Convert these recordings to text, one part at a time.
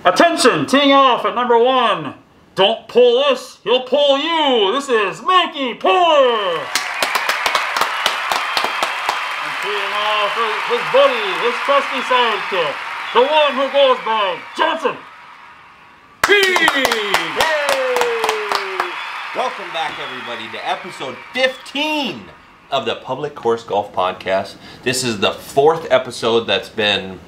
Attention, teeing off at number 1. Don't pull this, he'll pull you. This is Mikey Puller. And teeing off his buddy, his trusty sidekick, the one who goes by Johnson. Yay! Welcome back, everybody, to episode 15 of the Public Course Golf Podcast. This is the 4th episode that's been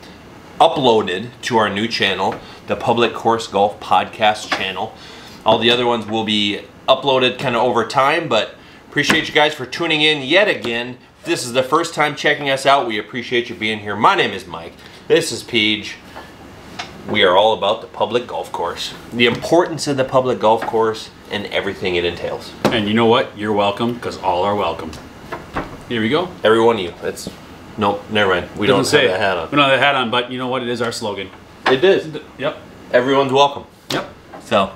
uploaded to our new channel, the Public Course Golf Podcast channel. All the other ones will be uploaded kind of over time, but appreciate you guys for tuning in yet again. If this is the first time checking us out, we appreciate you being here. My name is Mike. This is Peach. We are all about the public golf course, the importance of the public golf course, and everything it entails. And you know what? You're welcome, because all are welcome. Here we go. Every one of you. It's nope, never mind. We don't have that hat on. We don't have that hat on, but you know what? It is our slogan. It is. Yep. Everyone's welcome. Yep. So,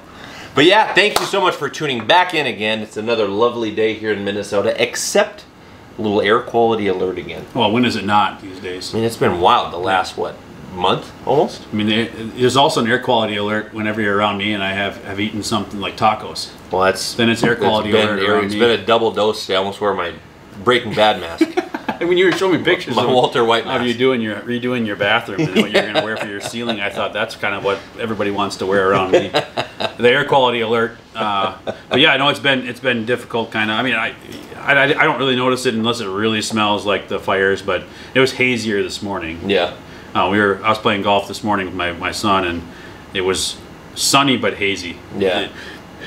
but yeah, thank you so much for tuning back in again. It's another lovely day here in Minnesota, except a little air quality alert again. Well, when is it not these days? I mean, it's been wild the last, what, month almost? I mean, there's also an air quality alert whenever you're around me and I have eaten something like tacos. Well, that's... Then it's air quality alert around It's me. been a double dose. I almost wear my Breaking Bad mask. When you were showing me pictures my Walter White mask. of you redoing your bathroom and what you're going to wear for your ceiling, I thought that's kind of what everybody wants to wear around me. The air quality alert. But yeah, I know it's been difficult kind of. I mean, I don't really notice it unless it really smells like the fires, but it was hazier this morning. Yeah. I was playing golf this morning with my son, and it was sunny but hazy. Yeah.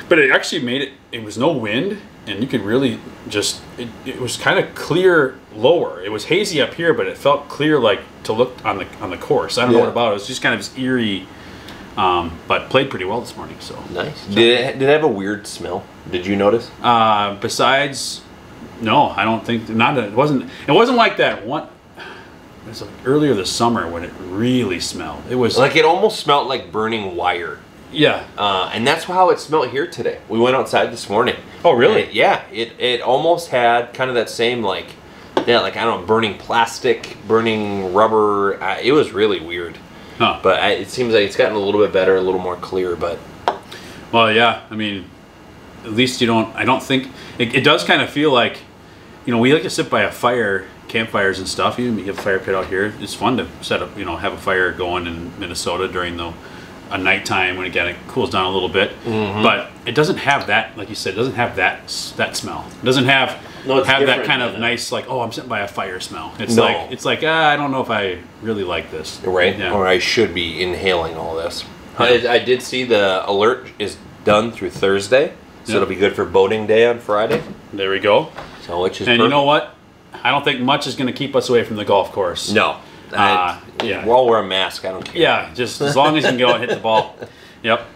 But it actually it was no wind, and you could really just, it was kind of clear lower. It was hazy up here, but it felt clear like to look on the course. I don't know what about it. It was just kind of this eerie, but played pretty well this morning. So nice. So, did it have a weird smell? Did you notice? Besides, no, I don't think, it wasn't like that one. It was like earlier this summer when it really smelled. It was like, it almost smelled like burning wire. Yeah. And that's how it smelled here today. We went outside this morning. Oh, really? It almost had kind of that same like I don't know, burning plastic, burning rubber. It was really weird. Huh. But it seems like it's gotten a little bit better, a little more clear. But well, yeah. I mean, at least I don't think it does kind of feel like, we like to sit by a fire, campfires and stuff. You have a fire pit out here. It's fun to set up, have a fire going in Minnesota during a nighttime when it cools down a little bit. Mm-hmm. But it doesn't have that, like you said, it doesn't have that smell. It doesn't have that kind of nice, like, oh, I'm sitting by a fire smell. It's like I don't know if I really like this. Right. Yeah. Or I should be inhaling all this. I did see the alert is done through Thursday, so it'll be good for boating day on Friday. There we go. So which is and perfect. You know what? I don't think much is going to keep us away from the golf course. No. Yeah. We'll all wear a mask. I don't care. Yeah, just as long as you can go and hit the ball. Yep.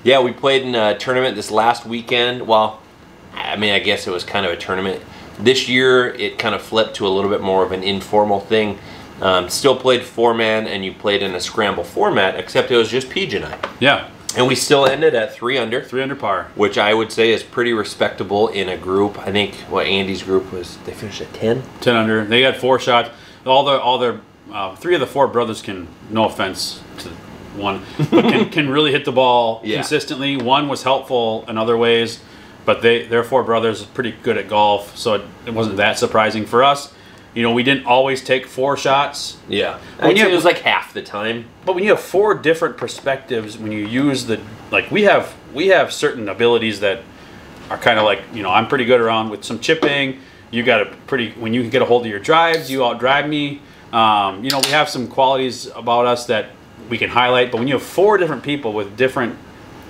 Yeah, we played in a tournament this last weekend. Well, I mean, I guess it was kind of a tournament. This year, it kind of flipped to a little bit more of an informal thing. Still played 4-man, and you played in a scramble format, except it was just Peach and I. Yeah. And we still ended at 3 under. 3 under par. Which I would say is pretty respectable in a group. I think Andy's group was, they finished at 10? 10 under. They had 4 shots. All their 3 of the 4 brothers can, no offense to one, but can really hit the ball consistently. One was helpful in other ways, but their 4 brothers are pretty good at golf, so it wasn't that surprising for us. We didn't always take 4 shots. Yeah. It was like half the time. But when you have 4 different perspectives, when you use we have certain abilities that are kind of like, I'm pretty good around with some chipping. You got when you get a hold of your drives, you outdrive me. We have some qualities about us that we can highlight, but when you have 4 different people with different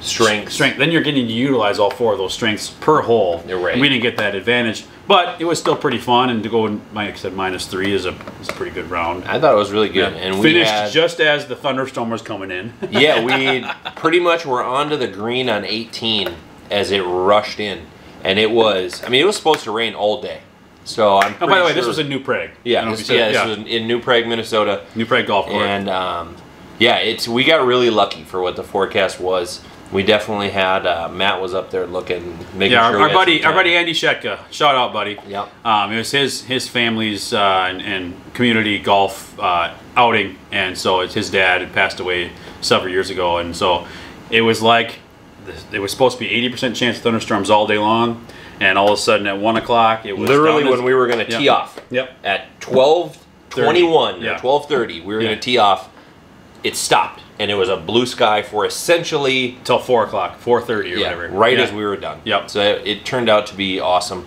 strength, then you're getting to utilize all 4 of those strengths per hole. You're right. And we didn't get that advantage, but it was still pretty fun, and to go, like I said, -3 is a pretty good round. I thought it was really good. Yeah. And we finished just as the thunderstorm was coming in. Yeah, we pretty much were onto the green on 18 as it rushed in, and it was supposed to rain all day. So I'm pretty by the way, sure, this was in New Prague. Yeah, this was in New Prague, Minnesota. New Prague Golf Course. And we got really lucky for what the forecast was. We definitely had Matt was up there looking, making yeah, sure. Our buddy Andy Shetka, shout out, buddy. Yep. It was his family's and community golf outing, and so it's his dad had passed away several years ago, and so it was like it was supposed to be 80% chance of thunderstorms all day long, and all of a sudden at 1 o'clock it was literally when we were going to tee off. Yep. At 12:21 Yeah. or 12:30, we were going to tee off. It stopped, and it was a blue sky for essentially till 4 o'clock, 4:30 or whatever. Right as we were done. Yep. So it turned out to be awesome.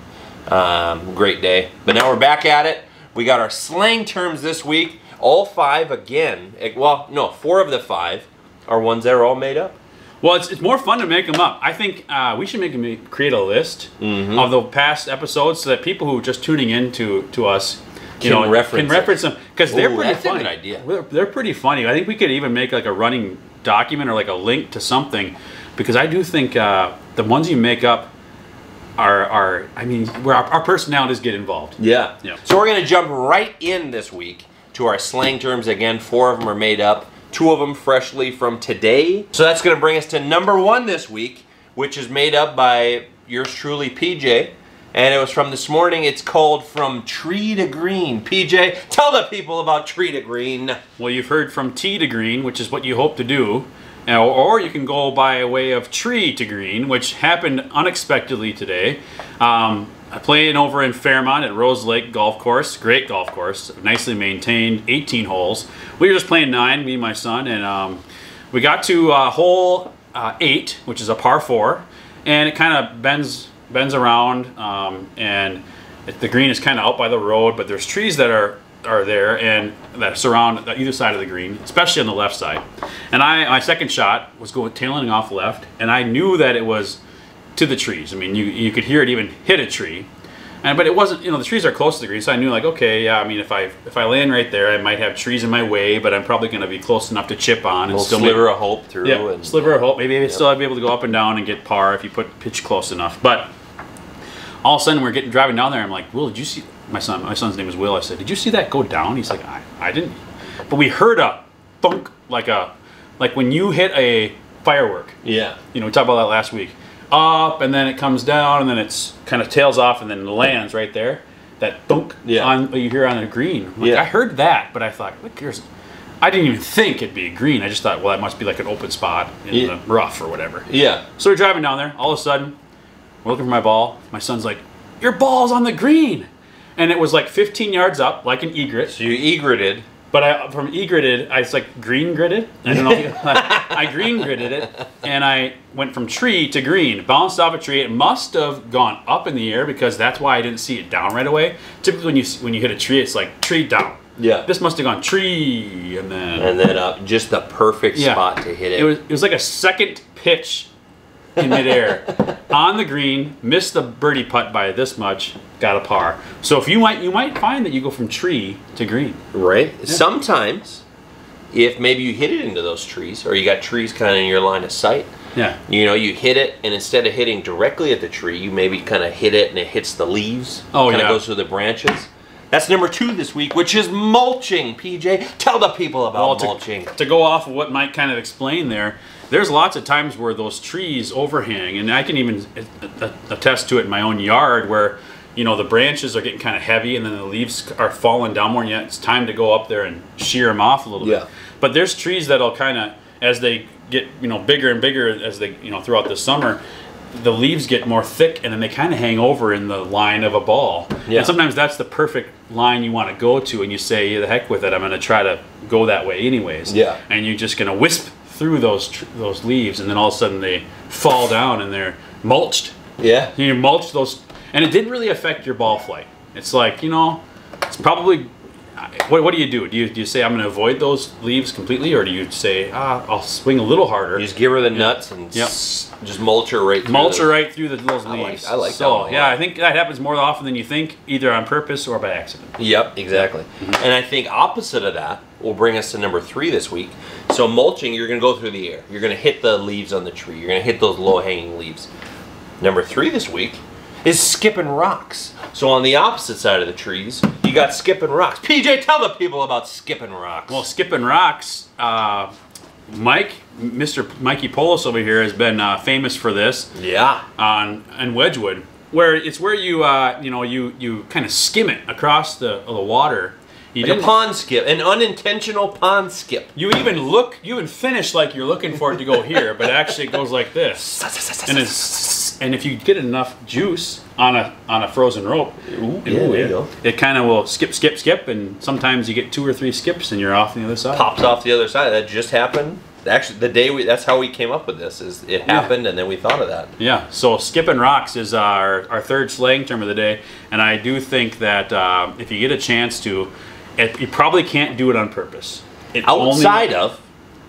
Great day. But now we're back at it. We got our slang terms this week. All 5 again. Well, no, 4 of the 5 are ones that are all made up. Well, it's more fun to make them up. I think we should create a list of the past episodes so that people who are just tuning in to us can reference them, because they're pretty funny. That's a good idea. They're pretty funny. I think we could even make like a running document or like a link to something, because I do think the ones you make up are I mean, where our personalities get involved. Yeah. Yeah. So we're going to jump right in this week to our slang terms. Again, 4 of them are made up. 2 of them freshly from today. So that's going to bring us to number 1 this week, which is made up by yours truly, PJ. And it was from this morning. It's called From Tree to Green. PJ, tell the people about Tree to Green. Well, you've heard from tee to green, which is what you hope to do. Or you can go by way of tree to green, which happened unexpectedly today. I played over in Fairmont at Rose Lake Golf Course. Great golf course, nicely maintained, 18 holes. We were just playing 9, me and my son, and we got to hole 8, which is a par 4, and it kind of bends around, and the green is kind of out by the road, but there's trees that are there and that surround either side of the green, especially on the left side. And my second shot was tailing off left, and I knew that it was to the trees. I mean, you could hear it even hit a tree, but it wasn't. The trees are close to the green, so I knew, like, okay, yeah. I mean, if I land right there, I might have trees in my way, but I'm probably going to be close enough to chip on and still sliver of hope through. Yeah, and sliver of hope. Maybe I still be able to go up and down and get par if you pitch close enough. But all of a sudden, we're driving down there. I'm like, Will, did you see my son's name is Will? I said, did you see that go down? He's like, I didn't. But we heard a thunk, like when you hit a firework. Yeah. We talked about that last week. Up, and then it comes down, and then it's kind of tails off, and then lands right there. That thunk on you hear on the green. I heard that, but I thought, look, I didn't even think it'd be green. I just thought, well, that must be like an open spot in the rough or whatever. Yeah. So we're driving down there. All of a sudden, we're looking for my ball. My son's like, your ball's on the green. And it was like 15 yards up, like an egret. So you egreted. But from egretted, it's like green gridded. I don't know. I green gridded it, and I went from tree to green. Bounced off a tree. It must have gone up in the air, because that's why I didn't see it down right away. Typically, when you hit a tree, it's like tree down. Yeah. This must have gone tree and then up, just the perfect spot to hit it. It was like a second pitch in midair on the green. Missed the birdie putt by this much. Got a par. So you might find that you go from tree to green. Right. Yeah. Sometimes, if maybe you hit it into those trees, or you got trees kind of in your line of sight. Yeah. You hit it, and instead of hitting directly at the tree, you maybe kind of hit it and it hits the leaves. Oh, kind of goes through the branches. That's number 2 this week, which is mulching. PJ, tell the people about mulching. To go off of what Mike kind of explained there, there's lots of times where those trees overhang, and I can even attest to it in my own yard, where the branches are getting kind of heavy, and then the leaves are falling down more, and yet it's time to go up there and shear them off a little bit. But there's trees that'll kind of, as they get bigger and bigger as they throughout the summer, the leaves get more thick, and then they kind of hang over in the line of a ball. And sometimes that's the perfect line you want to go to, and you say, the heck with it, I'm going to try to go that way anyways. And you're just going to wisp through those leaves, and then all of a sudden they fall down and they're mulched. Yeah. You mulch those, and it didn't really affect your ball flight. It's like, it's probably, what do you do? Do you say, I'm going to avoid those leaves completely, or do you say, I'll swing a little harder? You just give her the nuts and just mulch her right through. Those leaves. I like so, that. I think that happens more often than you think, either on purpose or by accident. Yep, exactly. And I think opposite of that will bring us to number 3 this week. So mulching, you're going to go through the air. You're going to hit the leaves on the tree. You're going to hit those low-hanging leaves. Number 3 this week is skipping rocks. So on the opposite side of the trees, you got skipping rocks. PJ, tell the people about skipping rocks. Well, skipping rocks, Mr. Mikey Polis over here has been famous for this. Yeah. On Wedgwood, where you you kind of skim it across the water. Like a pond skip, an unintentional pond skip. You even finish like you're looking for it to go here, but actually it goes like this. And if you get enough juice on a frozen rope, there you go. It kind of will skip, and sometimes you get 2 or 3 skips and you're off the other side. Pops off the other side. That just happened. Actually, that's how we came up with this. Is it happened, and then we thought of that. Yeah. So skipping rocks is our third slang term of the day, and I do think that if you get a chance to, you probably can't do it on purpose. Outside of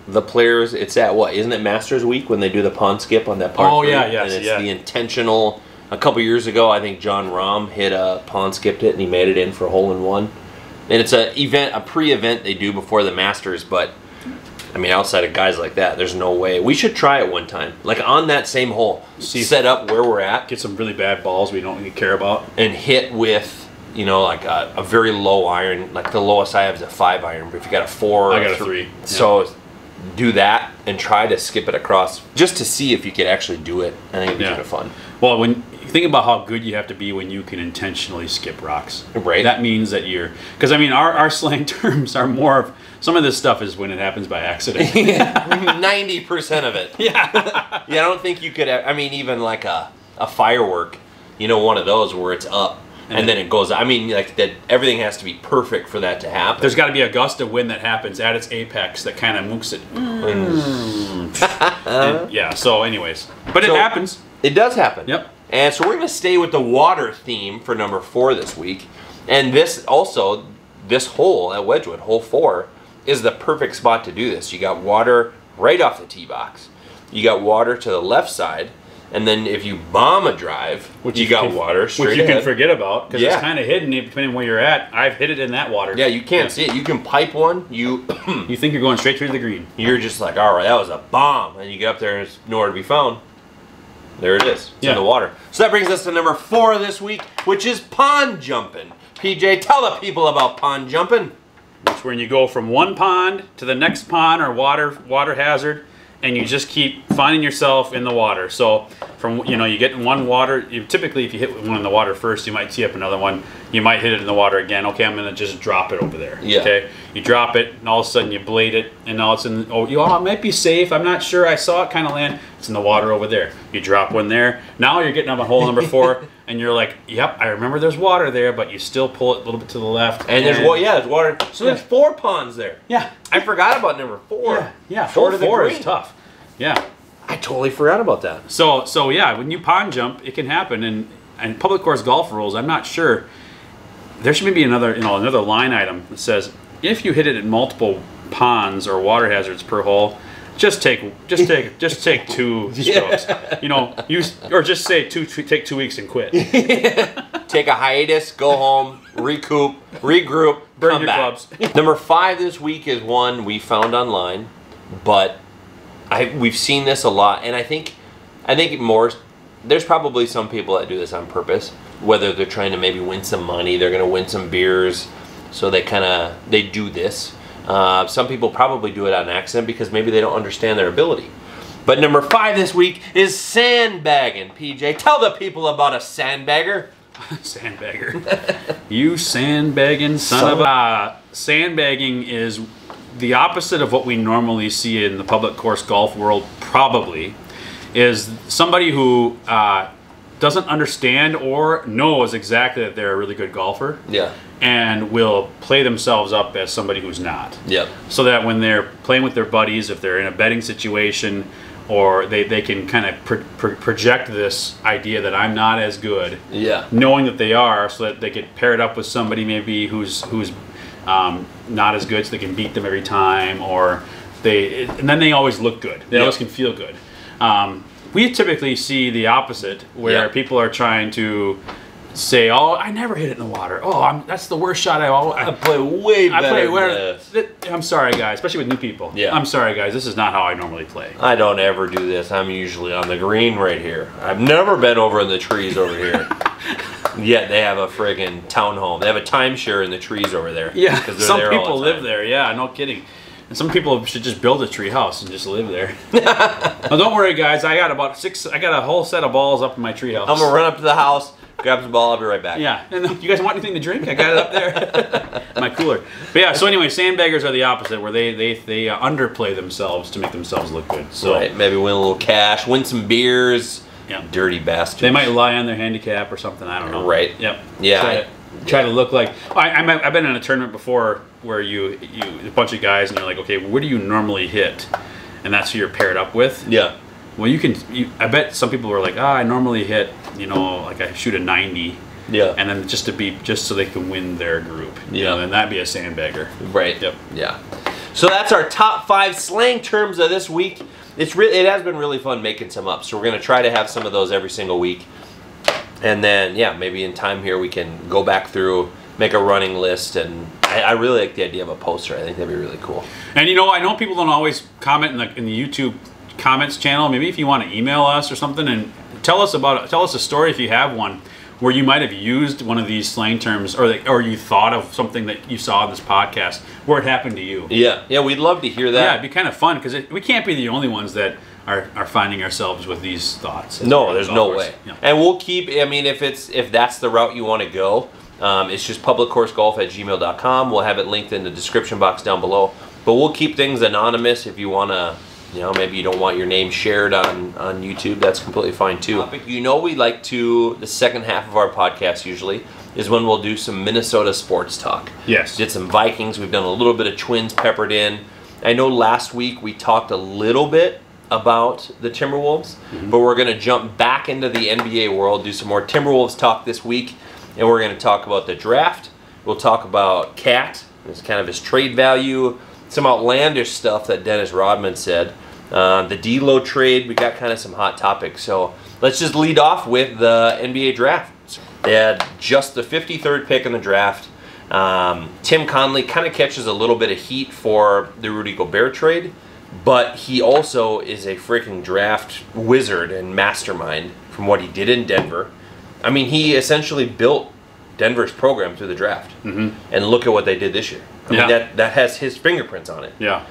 the players, it's at what? Isn't it Masters Week when they do the pond skip on that par 3? Oh yeah, yes, and it's the intentional. A couple years ago, I think John Rahm hit a pond skipped it, and he made it in for a hole-in-one. And it's a pre-event they do before the Masters, but I mean, outside of guys like that, there's no way. We should try it one time, like on that same hole. Set up where we're at, get some really bad balls we don't really care about, and hit with. Like a very low iron, like the lowest I have is a 5 iron. But if you got a 4, I got a 3. So do that and try to skip it across just to see if you could actually do it. I think it'd be kind of fun. Well, when you think about how good you have to be when you can intentionally skip rocks, right? That means that because I mean our slang terms are more of some of this stuff is when it happens by accident. 90% of it. Yeah. I don't think you could. I mean, even like a firework, one of those where it's up. And then it goes. I mean, like that. Everything has to be perfect for that to happen. There's got to be a gust of wind that happens at its apex that kind of mooks it. And, so, anyways, but it happens. It does happen. Yep. And so we're going to stay with the water theme for number 4 this week. And this hole at Wedgwood, hole 4, is the perfect spot to do this. You got water right off the tee box. You got water to the left side. And then if you bomb a drive, you got water straight ahead. Which you can forget about because it's kind of hidden depending on where you're at. I've hit it in that water. Yeah, you can't see it. You can pipe one. You think you're going straight through the green. You're just like, all right, that was a bomb. And you get up there and it's nowhere to be found. There it is. It's in the water. So that brings us to number 4 this week, which is pond jumping. PJ, tell the people about pond jumping. It's when you go from one pond to the next pond or water hazard. And you just keep finding yourself in the water. So from you get in one water. Typically, if you hit one in the water first, you might tee up another one. You might hit it in the water again. Okay, I'm gonna just drop it over there. Yeah. Okay. You drop it, and all of a sudden you blade it, and all of a sudden, it might be safe. I'm not sure. I saw it kind of land. It's in the water over there. You drop one there. Now you're getting up on hole number 4, and you're like, yep, I remember there's water there, but you still pull it a little bit to the left. And there's water. So there's 4 ponds there. Yeah. I forgot about number 4. Yeah. Hole 4 is tough. Yeah. I totally forgot about that. So yeah, when you pond jump, it can happen. And public course golf rules, I'm not sure. There should be another line item that says if you hit it at multiple ponds or water hazards per hole, just take 2 strokes. Or just say take 2 weeks and quit. Take a hiatus, go home, recoup, regroup, burn come your back. clubs. Number 5 this week is one we found online, but we've seen this a lot, and I think more. There's probably some people that do this on purpose, whether they're trying to maybe win some money, they're going to win some beers, so they do this. Some people probably do it on accident because maybe they don't understand their ability. But number 5 this week is sandbagging. PJ, tell the people about a sandbagger. Sandbagger. You sandbagging son of a... Sandbagging is the opposite of what we normally see in the public course golf world, probably, is somebody who doesn't understand or knows exactly that they're a really good golfer. Yeah. And will play themselves up as somebody who's not. Yep. So that when they're playing with their buddies, if they're in a betting situation, or they can kind of project this idea that I'm not as good. Yeah. Knowing that they are, so that they get paired up with somebody maybe who's not as good, so they can beat them every time, and then they always look good. They always can feel good. We typically see the opposite, where people are trying to say, "Oh, I never hit it in the water. Oh, that's the worst shot I play way better. I'm sorry, guys, especially with new people. Yeah. I'm sorry, guys. This is not how I normally play. I don't ever do this. I'm usually on the green right here. I've never been over in the trees over here." Yet they have a friggin' townhome. They have a timeshare in the trees over there. Yeah, because some people live there. Yeah, no kidding. And some people should just build a tree house and just live there. Well, don't worry, guys. I got a whole set of balls up in my tree house. I'm gonna run up to the house, grab some ball. I'll be right back. Yeah. And you guys want anything to drink? I got it up there. My cooler. But yeah. So anyway, sandbaggers are the opposite, where they underplay themselves to make themselves look good. So right. Maybe win a little cash, win some beers. Yeah. Dirty bastards. They might lie on their handicap or something. I don't know. Right. Yep. Yeah. Try to look like. I've been in a tournament before where you a bunch of guys and you're like, okay, where do you normally hit? And that's who you're paired up with. Yeah. Well, I bet some people were like, I normally hit, like I shoot a 90. Yeah. And then just so they can win their group. Yeah. And that'd be a sandbagger. Right. Yep. Yeah. So that's our top 5 slang terms of this week. It has been really fun making some up. So we're going to try to have some of those every single week. And then, yeah, maybe in time here we can go back through, make a running list, and I really like the idea of a poster. I think that'd be really cool. And I know people don't always comment in the YouTube comments channel. Maybe if you want to email us or something and tell us a story if you have one where you might have used one of these slang terms or you thought of something that you saw in this podcast where it happened to you. Yeah, we'd love to hear that. Yeah, it'd be kind of fun because we can't be the only ones that are finding ourselves with these thoughts. No, there's no way. Yeah. And we'll keep, if that's the route you want to go, it's just publiccoursegolf@gmail.com. We'll have it linked in the description box down below. But we'll keep things anonymous if you want to, maybe you don't want your name shared on YouTube. That's completely fine too. We like to, the second half of our podcast usually, is when we'll do some Minnesota sports talk. Yes. Did some Vikings. We've done a little bit of Twins peppered in. I know last week we talked a little bit about the Timberwolves, but we're going to jump back into the NBA world, do some more Timberwolves talk this week, and we're going to talk about the draft. We'll talk about Cat, it's kind of his trade value, some outlandish stuff that Dennis Rodman said, the D-Lo trade. We got kind of some hot topics, so let's just lead off with the NBA draft. They had just the 53rd pick in the draft. Tim Conley kind of catches a little bit of heat for the Rudy Gobert trade, but he also is a freaking draft wizard and mastermind from what he did in Denver. I mean, he essentially built Denver's program through the draft. And look at what they did this year. I mean, that has his fingerprints on it. Yeah.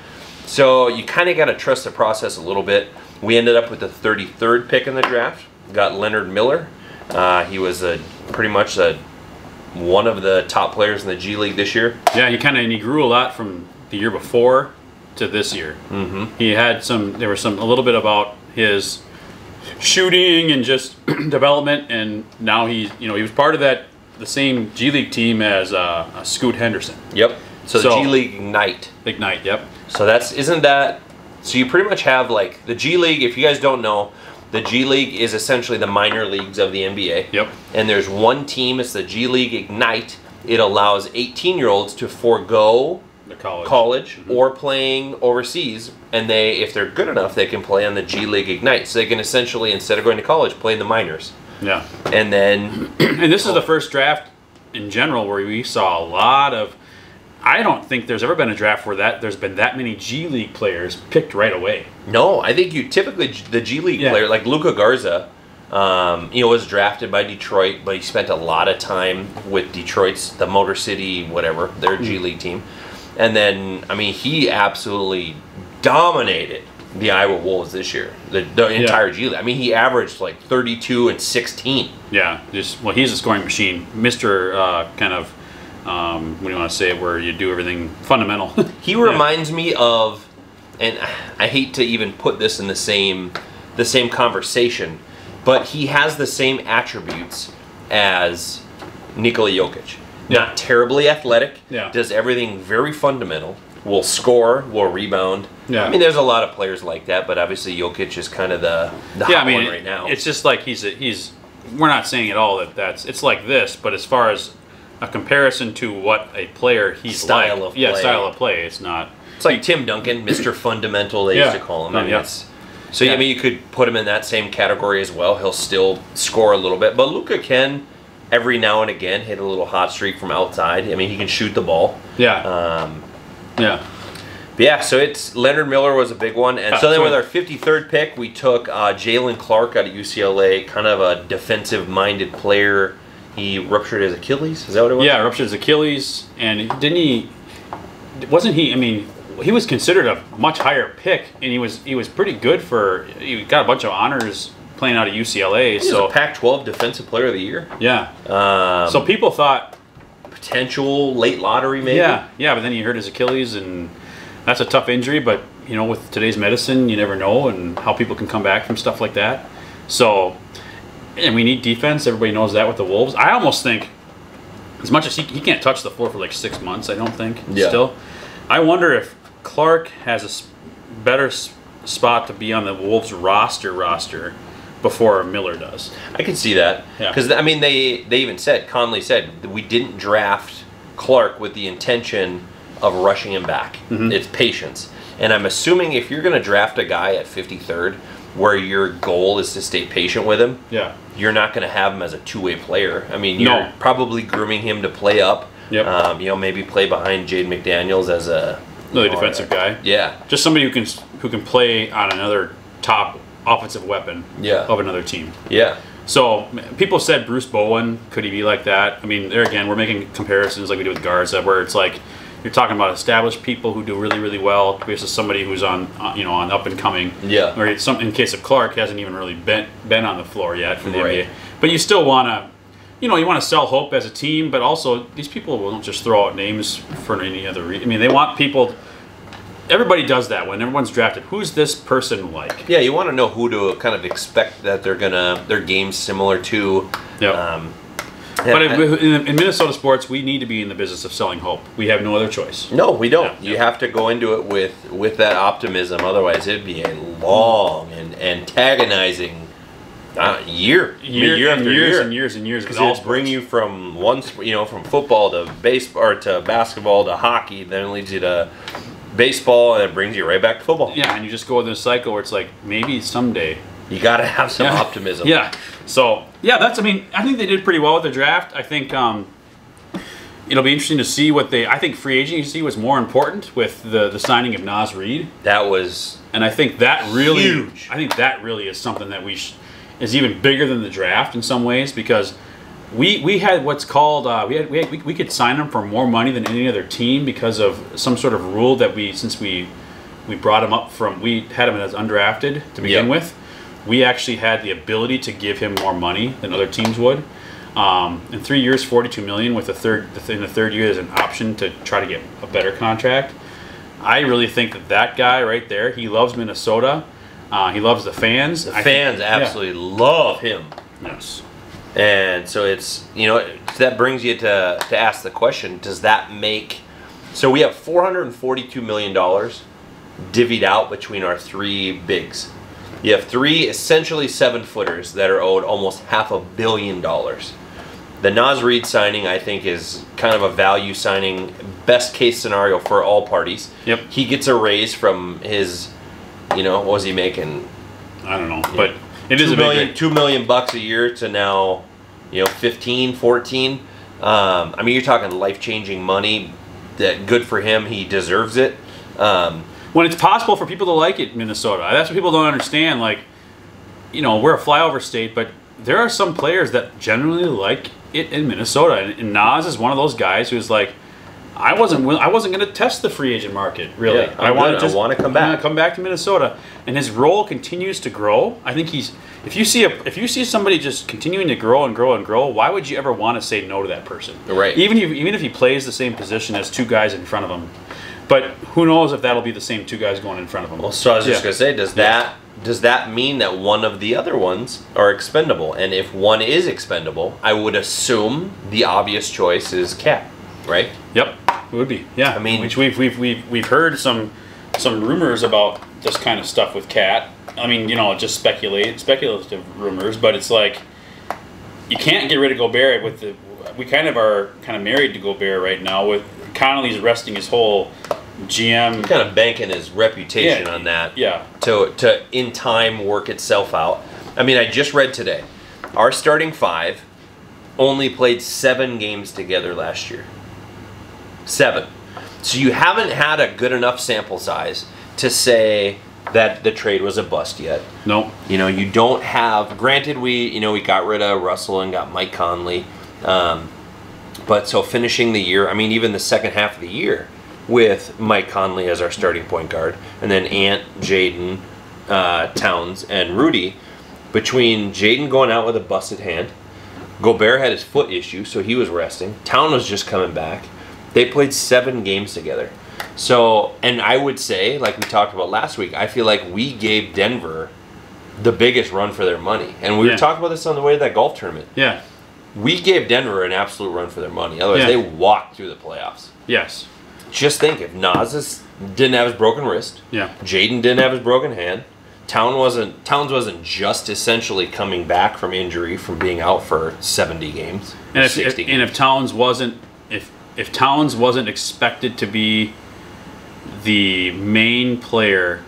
So you kind of got to trust the process a little bit. We ended up with the 33rd pick in the draft. Got Leonard Miller. He was pretty much one of the top players in the G League this year. Yeah, he grew a lot from the year before to this year. He had there was a little bit about his shooting and just development, and now he was part of the same G League team as Scoot Henderson. Yep. So the G League Ignite. Ignite, yep. So so you pretty much have like the G League, if you guys don't know, the G League is essentially the minor leagues of the NBA. Yep. And there's one team, it's the G League Ignite. It allows 18-year-olds to forego the college or playing overseas, and if they're good enough, they can play on the G League Ignite. So they can essentially, instead of going to college, play in the minors. Yeah. And then and this is the first draft in general where we saw a lot of, I don't think there's ever been a draft where there's been that many G League players picked right away. No, I think the G League player, like Luka Garza, was drafted by Detroit, but he spent a lot of time with the Motor City, whatever, their G League team. And then, he absolutely dominated the Iowa Wolves this year, the entire G League. He averaged like 32 and 16. Yeah, he's a scoring machine. Mr. What do you want to say, where you do everything fundamental. He reminds me of, and I hate to even put this in the same conversation, but he has the same attributes as Nikola Jokic. Not terribly athletic, does everything very fundamental, will score, will rebound. Yeah. There's a lot of players like that, but obviously Jokic is kind of the hot one right now. It's just like we're not saying at all it's like this, but as far as a comparison to what a player style of play, it's not. It's like Tim Duncan, Mr. Fundamental, they used to call him. You could put him in that same category as well. He'll still score a little bit, but Luka can every now and again hit a little hot streak from outside. He can shoot the ball. Yeah. So it's Leonard Miller was a big one, and so then with our 53rd pick, we took Jalen Clark out of UCLA, kind of a defensive-minded player. He ruptured his Achilles. Is that what it was? Yeah, ruptured his Achilles, and wasn't he? he was considered a much higher pick, and he was pretty good he got a bunch of honors playing out of UCLA. He was a Pac-12 Defensive Player of the Year. Yeah. So people thought potential late lottery, maybe. Yeah, but then he hurt his Achilles, and that's a tough injury. But with today's medicine, you never know, and how people can come back from stuff like that. So, and we need defense. Everybody knows that with the Wolves. I almost think, as much as he can't touch the floor for like 6 months, I don't think. Yeah. Still, I wonder if Clark has a better spot to be on the Wolves roster before Miller does. I can see that. Because, Yeah. I mean, they even said, Conley said, that we didn't draft Clark with the intention of rushing him back. Mm-hmm. It's patience. And I'm assuming if you're going to draft a guy at 53rd, where your goal is to stay patient with him, Yeah. you're not going to have him as a two-way player. I mean, you're probably grooming him to play up. Yep. Maybe play behind Jaden McDaniels as Another defensive guy. Yeah. Just somebody who can play on another top offensive weapon of another team. Yeah. So people said Bruce Bowen, could he be like that? I mean, there again, we're making comparisons like we do with guards, where it's like you're talking about established people who do really, really well versus somebody who's on up and coming. Yeah. Or in case of Clark, hasn't even really been on the floor yet for the Right. NBA. But you still want to, you want to sell hope as a team, but also these people won't just throw out names for any other reason. I mean, they want people. Everybody does that when everyone's drafted. Who's this person like? Yeah, you want to know who to kind of expect that their game's similar to. Yeah. But in Minnesota sports, we need to be in the business of selling hope. We have no other choice. No, we don't. Yeah. You have to go into it with that optimism. Otherwise, it'd be a long and antagonizing year after year. And years. Because it'll bring you from from football to baseball or to basketball to hockey, then it leads you to baseball, and it brings you right back to football. Yeah, and you just go in this cycle where it's like maybe someday. You got to have some optimism. Yeah. So I think they did pretty well with the draft. I think it'll be interesting to see I think free agency was more important with the signing of Naz Reid. That was, and I think that really huge. I think that really is something that is even bigger than the draft in some ways, because we had what's called we could sign him for more money than any other team because of some sort of rule that since we brought him up we had him as undrafted to begin with. We actually had the ability to give him more money than other teams would. In 3 years, $42 million with in the third year as an option to try to get a better contract. I really think that guy right there, he loves Minnesota. He loves the fans. The fans absolutely love him. Yes. And so it's, that brings you to ask the question, does that make, so we have $442 million divvied out between our three bigs. You have three essentially 7-footers that are owed almost $500 million. The Naz Reid signing, I think, is kind of a value signing, best case scenario for all parties. Yep. He gets a raise from his, what was he making? I don't know, but it is $2 million bucks a year to now, 15, 14. I mean, you're talking life-changing money. That good for him. He deserves it. When it's possible for people to like it in Minnesota. That's what people don't understand. Like, we're a flyover state, but there are some players that generally like it in Minnesota. And Naz is one of those guys who's like, I wasn't going to test the free agent market, really. Yeah, I want to come back. Come back to Minnesota. And his role continues to grow. I think if you see somebody just continuing to grow and grow and grow, why would you ever want to say no to that person? Right. Even if he plays the same position as two guys in front of him. But who knows if that'll be the same two guys going in front of him. Well, so I was just going to say, does that mean that one of the other ones are expendable? And if one is expendable, I would assume the obvious choice is Cat, right? Yep, it would be. Yeah, I mean, which we've heard some rumors about this kind of stuff with Cat. I mean, just speculative rumors, but it's like you can't get rid of Gobert we kind of are married to Gobert right now. With Connolly's resting his whole GM, kind of banking his reputation on that. Yeah. To in time work itself out. I mean, I just read today, our starting 5 only played 7 games together last year. 7. So you haven't had a good enough sample size to say that the trade was a bust yet. No. You don't have. Granted, we got rid of Russell and got Mike Conley, but so finishing the year, I mean, even the second half of the year, with Mike Conley as our starting point guard, and then Ant, Jaden, Towns, and Rudy. Between Jaden going out with a busted hand, Gobert had his foot issue, so he was resting. Town was just coming back. They played 7 games together. So, and I would say, like we talked about last week, I feel like we gave Denver the biggest run for their money. And we were talking about this on the way to that golf tournament. Yeah. We gave Denver an absolute run for their money. Otherwise, they walked through the playoffs. Yes. Just think, if didn't have his broken wrist, Jaden didn't have his broken hand, Towns wasn't just essentially coming back from injury from being out for 70 games, and if 60 games. And if Towns wasn't if Towns wasn't expected to be the main player,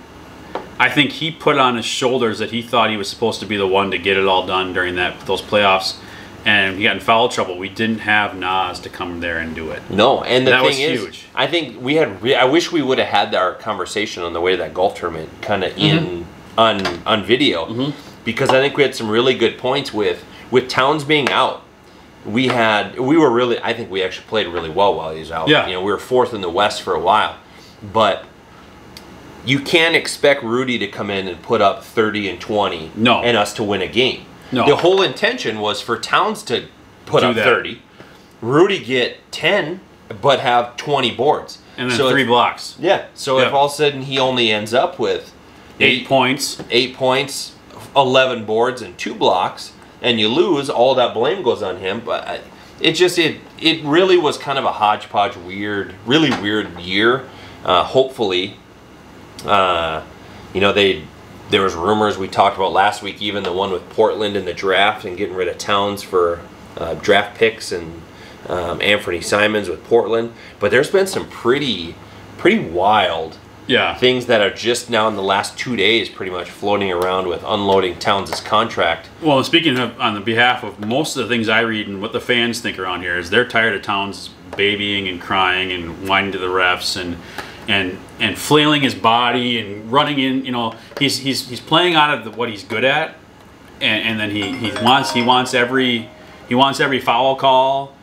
I think he put on his shoulders that he thought he was supposed to be the one to get it all done during those playoffs, and he got in foul trouble. We didn't have Nas to come there and do it. No, and the thing is, huge. I think we had. I wish we would have had our conversation on the way to that golf tournament, kind of on video, because I think we had some really good points with Towns being out. I think we actually played really well while he was out. Yeah. We were 4th in the West for a while, but you can't expect Rudy to come in and put up 30 and 20 and us to win a game. No. The whole intention was for Towns to put up 30, Rudy get 10, but have 20 boards. And then 3 blocks. Yeah. So if all of a sudden he only ends up with 8 points, 11 boards, and 2 blocks, and you lose, all that blame goes on him. But it really was kind of a hodgepodge, really weird year. Hopefully, there was rumors we talked about last week, even the one with Portland in the draft and getting rid of Towns for draft picks, and Anthony Simons with Portland. But there's been some pretty wild things that are just now in the last 2 days pretty much floating around with unloading Towns' contract. Well, speaking of, on the behalf of most of the things I read and what the fans think around here, is they're tired of Towns babying and crying and whining to the refs and flailing his body and running in. He's playing out of what he's good at, and then he wants every foul call,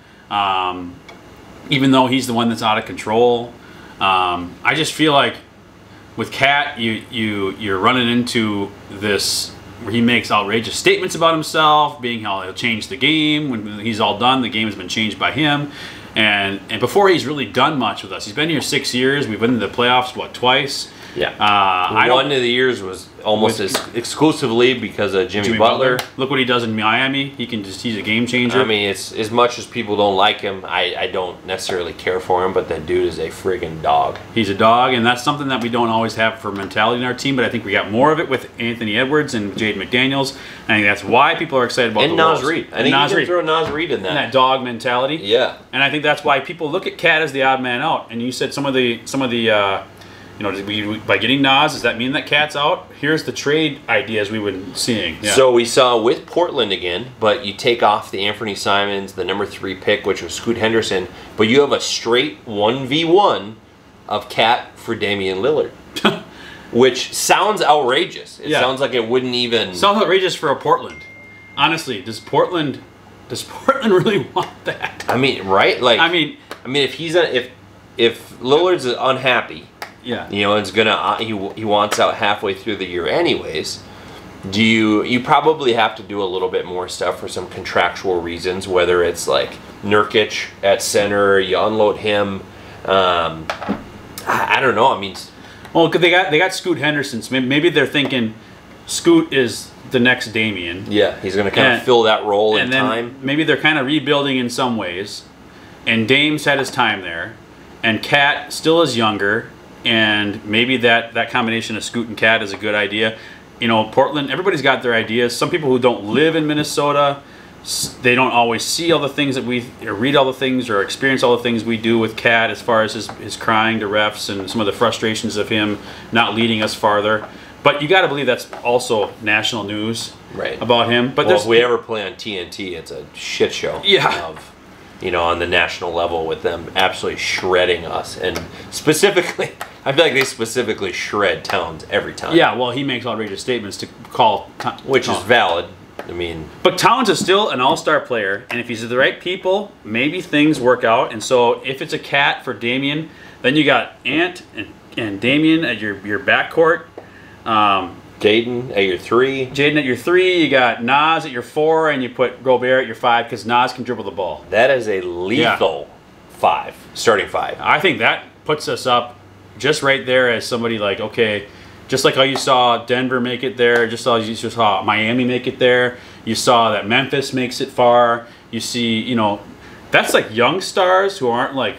even though he's the one that's out of control. I just feel like with Cat, you're running into this where he makes outrageous statements about himself, being how he'll change the game when he's all done. The game has been changed by him. And before he's really done much with us, he's been here 6 years. We've been to the playoffs twice. Yeah. One of the years was almost exclusively because of Jimmy Butler. Look what he does in Miami. He's a game changer. I mean, it's as much as people don't like him, I don't necessarily care for him, but that dude is a friggin' dog. He's a dog, and that's something that we don't always have for mentality in our team, but I think we got more of it with Anthony Edwards and Jaden McDaniels. I think that's why people are excited about the Wolves. Nas Reed. I think you can throw Nas Reed in that. And that dog mentality. Yeah. And I think that's why people look at Cat as the odd man out. And you said some of the by getting Nas, does that mean that Cat's out? Here's the trade ideas we've been seeing. Yeah. So we saw with Portland again, but you take off the Anthony Simons, the number 3 pick, which was Scoot Henderson, but you have a straight 1v1 of Cat for Damian Lillard, which sounds outrageous. It sounds like it wouldn't even... Sounds outrageous for a Portland. Honestly, does Portland really want that? I mean, right? Like, I mean, if he's if Lillard's unhappy, it's gonna he wants out halfway through the year anyways. You probably have to do a little bit more stuff for some contractual reasons, whether it's like Nurkic at center, you unload him. I don't know. I mean, well, they got Scoot Henderson. So maybe they're thinking Scoot is the next Damian. Yeah, he's going to kind of fill that role in time. Maybe they're kind of rebuilding in some ways, and Dame's had his time there, and Cat still is younger, and maybe that combination of Scoot and Cat is a good idea. Portland, everybody's got their ideas. Some people who don't live in Minnesota, they don't always see all the things that or read all the things or experience all the things we do with Cat as far as his crying to refs and some of the frustrations of him not leading us farther. But you got to believe that's also national news about him. But if we ever play on TNT, it's a shit show. Yeah. On the national level with them absolutely shredding us. And specifically, I feel like they specifically shred Towns every time. Yeah, well, he makes outrageous statements to call. Which is valid. I mean... But Towns is still an all-star player, and if he's with the right people, maybe things work out. And so if it's a Cat for Damian, Then you got Ant and Damian at your backcourt. Jaden at your 3. Jaden at your 3. You got Nas at your 4, and you put Gobert at your 5 because Nas can dribble the ball. That is a lethal 5, starting 5. I think that puts us up just right there as somebody like, okay, just like how you saw Denver make it there, you saw Miami make it there, you saw that Memphis makes it far. You see, you know, that's like young stars who aren't like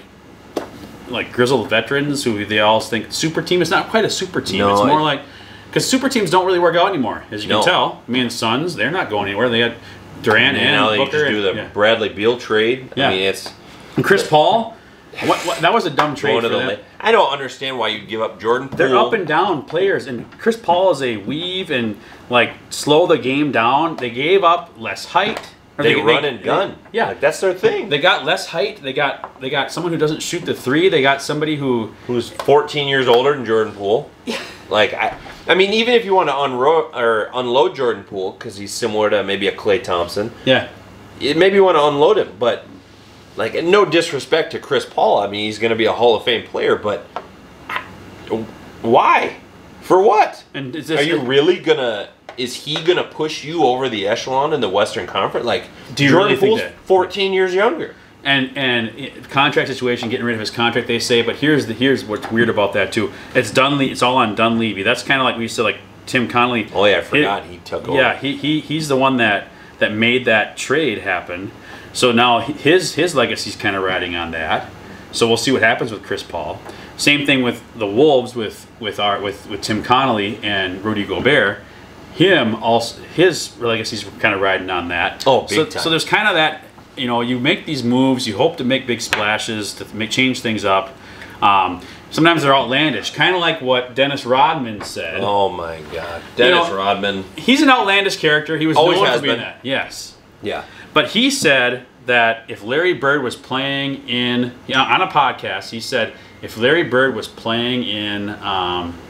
grizzled veterans who they all think super team. It's not quite a super team. No, it's more like, because super teams don't really work out anymore, as you can tell. Me and Suns, they're not going anywhere. They got Durant and now Booker. They just do the Bradley Beal trade. Yeah. I mean, it's... And Chris Paul, that was a dumb trade for them. I don't understand why you'd give up Jordan Poole. They're up and down players, and Chris Paul is a weave and like slow the game down. They gave up less height. They run and gun. Yeah, like, that's their thing. They got less height. They got someone who doesn't shoot the 3. They got somebody who's 14 years older than Jordan Poole. Yeah. Like I mean, even if you want to unload Jordan Poole because he's similar to maybe a Klay Thompson. Yeah. Maybe you want to unload him, but like no disrespect to Chris Paul. I mean, he's going to be a Hall of Fame player, but why? For what? And are you really gonna? Is he gonna push you over the echelon in the Western Conference? Like, do you Jordan really think Poole's that? 14 years younger. And contract situation, getting rid of his contract, they say. But here's what's weird about that too. It's Dunleavy. It's all on Dunleavy. That's kind of like we said, like Tim Connolly. Oh yeah, I forgot he took over. Yeah, he's the one that made that trade happen. So now his legacy's kind of riding on that. So we'll see what happens with Chris Paul. Same thing with the Wolves with Tim Connolly and Rudy Gobert. His legacy's kind of riding on that. Oh, big time. So there's kind of that. You know, you make these moves, you hope to make big splashes to change things up. Sometimes they're outlandish, kind of like what Dennis Rodman said. Oh my God, Dennis Rodman. He's an outlandish character. He was always known has for being been. that. Yes. Yeah. But he said that if Larry Bird was playing on a podcast, he said if Larry Bird was playing in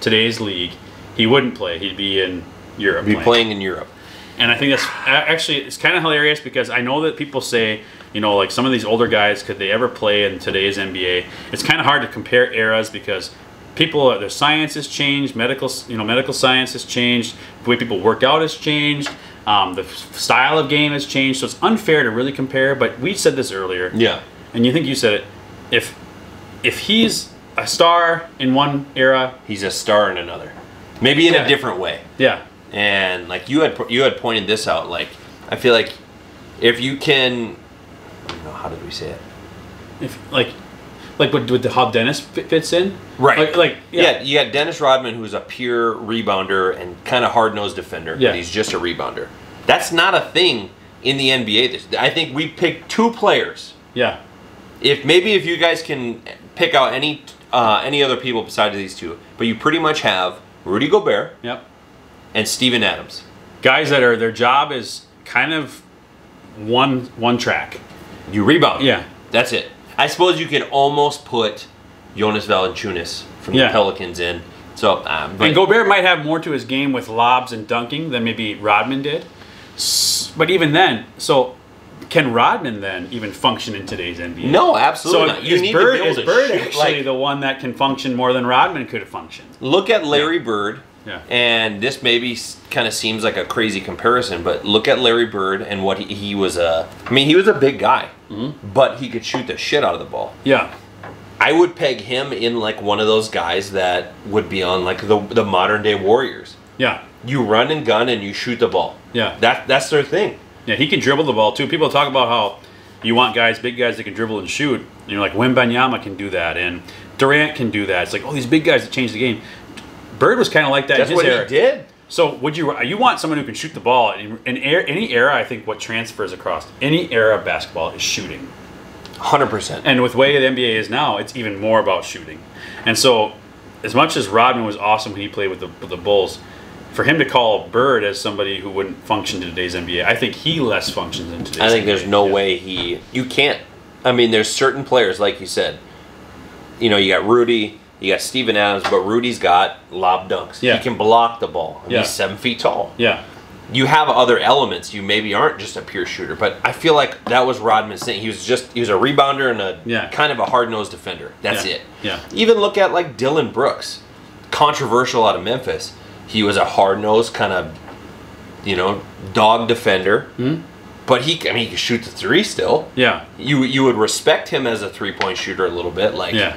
today's league, he wouldn't play. He'd be in Europe. He'd be playing in Europe. And I think that's actually, it's kind of hilarious because I know that people say, you know, like some of these older guys, could they ever play in today's NBA? It's kind of hard to compare eras because their science has changed, medical science has changed, the way people work out has changed, the style of game has changed, so it's unfair to really compare, but we said this earlier. Yeah. And you think you said it. If he's a star in one era, he's a star in another. Maybe in a different way. Yeah. And like you had pointed this out, like I feel like if you can, I don't know, how did we say it? If like with how Dennis fits in, right? Yeah, you got Dennis Rodman, who's a pure rebounder and kind of hard-nosed defender. Yeah, but he's just a rebounder. That's not a thing in the NBA. I think we picked 2 players. Yeah. If you guys can pick out any other people besides these 2, but you pretty much have Rudy Gobert. Yep. And Steven Adams. Guys that their job is kind of one track. You rebound. Yeah. That's it. I suppose you could almost put Jonas Valanciunas from the Pelicans in. So, and Gobert might have more to his game with lobs and dunking than maybe Rodman did. But even then, so can Rodman then even function in today's NBA? No, absolutely so not. You need Bird, to be able to Bird shoot, actually the one that can function more than Rodman could have functioned. Look at Larry Bird. Yeah. And this maybe kind of seems like a crazy comparison, but look at Larry Bird and what he was he was a big guy, but he could shoot the shit out of the ball. Yeah. I would peg him in like one of those guys that would be on like the modern day Warriors. Yeah. You run and gun and you shoot the ball. Yeah. That's their thing. Yeah, he can dribble the ball too. People talk about how you want big guys that can dribble and shoot. You know, like Wembanyama can do that and Durant can do that. It's like, these big guys that change the game. Bird was kind of like that That's in his what era. he did. So you want someone who can shoot the ball in any era? I think what transfers across any era of basketball is shooting. 100%. And with the way the NBA is now, it's even more about shooting. And so, as much as Rodman was awesome when he played with the Bulls, for him to call Bird as somebody who wouldn't function in today's NBA, I think he less functions in today's NBA. I think there's no way you can't. I mean, there's certain players, like you said. You know, you got Rudy. You got Steven Adams, but Rudy's got lob dunks. Yeah. He can block the ball. He's 7 feet tall. Yeah. you have other elements. You maybe aren't just a pure shooter, but I feel like that was Rodman's thing. He was a rebounder and a kind of a hard-nosed defender. That's it. Yeah. Even look at like Dylan Brooks, controversial out of Memphis. He was a hard-nosed kind of, you know, dog defender. Mm-hmm. But he could shoot the three still. Yeah. You would respect him as a three-point shooter a little bit, like. Yeah.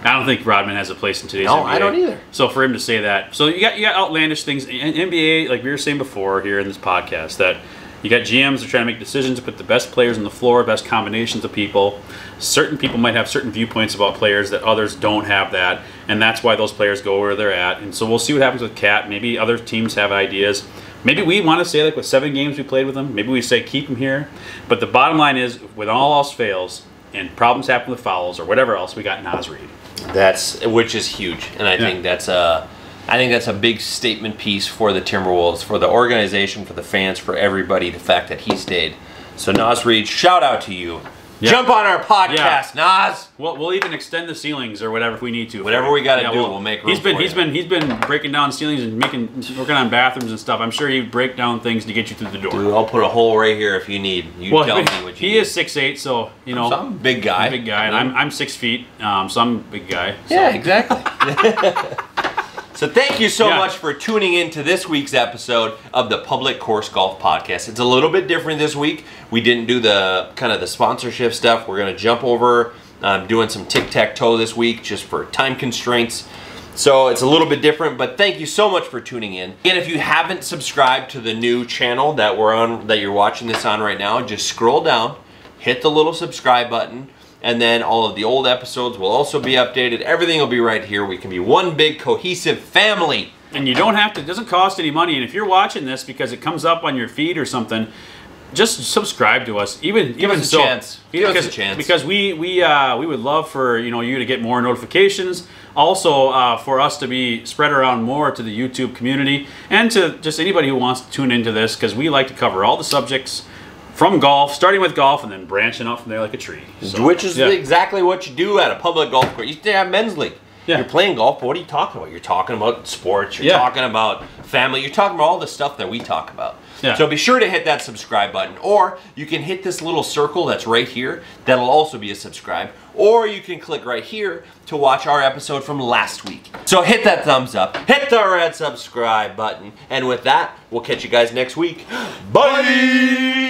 I don't think Rodman has a place in today's NBA. No, I don't either. So for him to say that, so you got outlandish things in NBA, like we were saying before here in this podcast, that you got GMs that are trying to make decisions to put the best players on the floor, best combinations of people. Certain people might have certain viewpoints about players that others don't have that, and that's why those players go where they're at. And so we'll see what happens with Cat. Maybe other teams have ideas. Maybe we want to say, like with 7 games we played with him, maybe we say keep him here. But the bottom line is, when all else fails and problems happen with fouls or whatever else, we got Naz Reid. Which is huge, and I think that's a big statement piece for the Timberwolves, for the organization, for the fans, for everybody. The fact that he stayed. So Naz Reid, shout out to you. Yeah. Jump on our podcast, Naz. We'll even extend the ceilings or whatever if we need to. Whatever we got to do, we'll make room He's been breaking down ceilings and working on bathrooms and stuff. I'm sure he'd break down things to get you through the door. Dude, I'll put a hole right here if you need. You tell me what you need. He is 6'8", so you know. So I'm a big guy. And I'm 6 feet, so I'm a big guy. So. Yeah, exactly. So thank you so much for tuning in to this week's episode of the Public Course Golf Podcast. It's a little bit different this week. We didn't do the kind of the sponsorship stuff. We're going to jump over doing some tic-tac-toe this week just for time constraints. So it's a little bit different, but thank you so much for tuning in. And if you haven't subscribed to the new channel that we're on, that you're watching this on right now, just scroll down, hit the little subscribe button, and then all of the old episodes will also be updated. Everything will be right here. We can be one big cohesive family. And you don't have to, it doesn't cost any money. And if you're watching this because it comes up on your feed or something, just subscribe to us. Give us a chance. Because we would love for you to get more notifications. Also for us to be spread around more to the YouTube community and to just anybody who wants to tune into this, because we like to cover all the subjects from golf, starting with golf and then branching out from there like a tree. So, which is exactly what you do at a public golf course. You used to have men's league. Yeah. You're playing golf, but what are you talking about? You're talking about sports, you're talking about family, you're talking about all the stuff that we talk about. Yeah. So be sure to hit that subscribe button, or you can hit this little circle that's right here. That'll also be a subscribe. Or you can click right here to watch our episode from last week. So hit that thumbs up, hit the red subscribe button, and with that, we'll catch you guys next week. Bye!